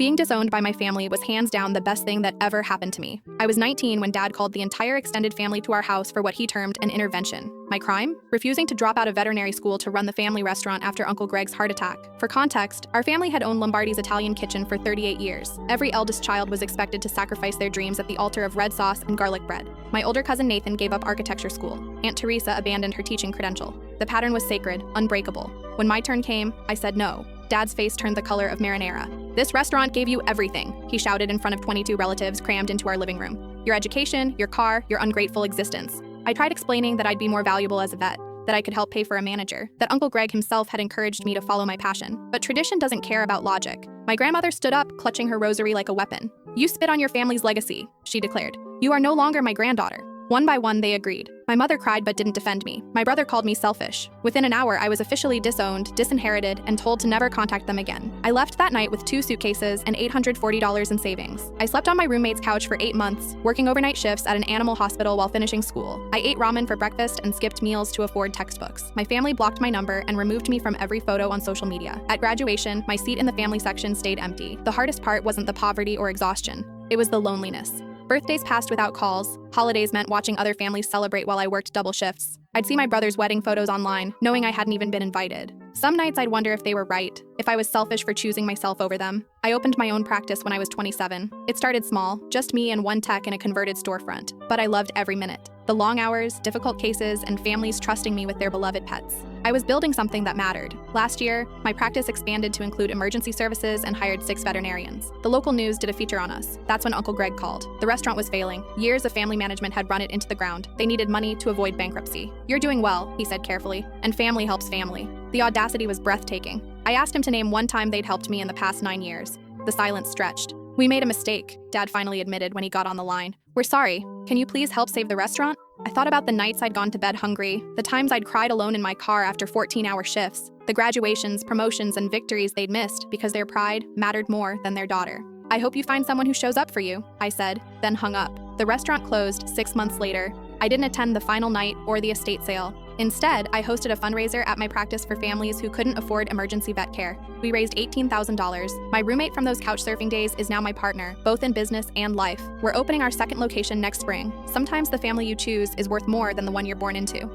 Being disowned by my family was hands down the best thing that ever happened to me. I was 19 when Dad called the entire extended family to our house for what he termed an intervention. My crime? Refusing to drop out of veterinary school to run the family restaurant after Uncle Greg's heart attack. For context, our family had owned Lombardi's Italian kitchen for 38 years. Every eldest child was expected to sacrifice their dreams at the altar of red sauce and garlic bread. My older cousin Nathan gave up architecture school. Aunt Teresa abandoned her teaching credential. The pattern was sacred, unbreakable. When my turn came, I said no. Dad's face turned the color of marinara. "This restaurant gave you everything," he shouted in front of 22 relatives crammed into our living room. "Your education, your car, your ungrateful existence." I tried explaining that I'd be more valuable as a vet, that I could help pay for a manager, that Uncle Greg himself had encouraged me to follow my passion. But tradition doesn't care about logic. My grandmother stood up, clutching her rosary like a weapon. "You spit on your family's legacy," she declared. "You are no longer my granddaughter." One by one, they agreed. My mother cried but didn't defend me. My brother called me selfish. Within an hour, I was officially disowned, disinherited, and told to never contact them again. I left that night with 2 suitcases and $840 in savings. I slept on my roommate's couch for 8 months, working overnight shifts at an animal hospital while finishing school. I ate ramen for breakfast and skipped meals to afford textbooks. My family blocked my number and removed me from every photo on social media. At graduation, my seat in the family section stayed empty. The hardest part wasn't the poverty or exhaustion. It was the loneliness. Birthdays passed without calls. Holidays meant watching other families celebrate while I worked double shifts. I'd see my brother's wedding photos online, knowing I hadn't even been invited. Some nights I'd wonder if they were right, if I was selfish for choosing myself over them. I opened my own practice when I was 27. It started small, just me and one tech in a converted storefront, but I loved every minute. The long hours, difficult cases, and families trusting me with their beloved pets. I was building something that mattered. Last year, my practice expanded to include emergency services and hired 6 veterinarians. The local news did a feature on us. That's when Uncle Greg called. The restaurant was failing. Years of family management had run it into the ground. They needed money to avoid bankruptcy. "You're doing well," he said carefully, "and family helps family." The audacity was breathtaking. I asked him to name one time they'd helped me in the past 9 years. The silence stretched. "We made a mistake," Dad finally admitted when he got on the line. "We're sorry. Can you please help save the restaurant?" I thought about the nights I'd gone to bed hungry, the times I'd cried alone in my car after 14-hour shifts, the graduations, promotions, and victories they'd missed because their pride mattered more than their daughter. "I hope you find someone who shows up for you," I said, then hung up. The restaurant closed 6 months later. I didn't attend the final night or the estate sale. Instead, I hosted a fundraiser at my practice for families who couldn't afford emergency vet care. We raised $18,000. My roommate from those couch surfing days is now my partner, both in business and life. We're opening our 2nd location next spring. Sometimes the family you choose is worth more than the one you're born into.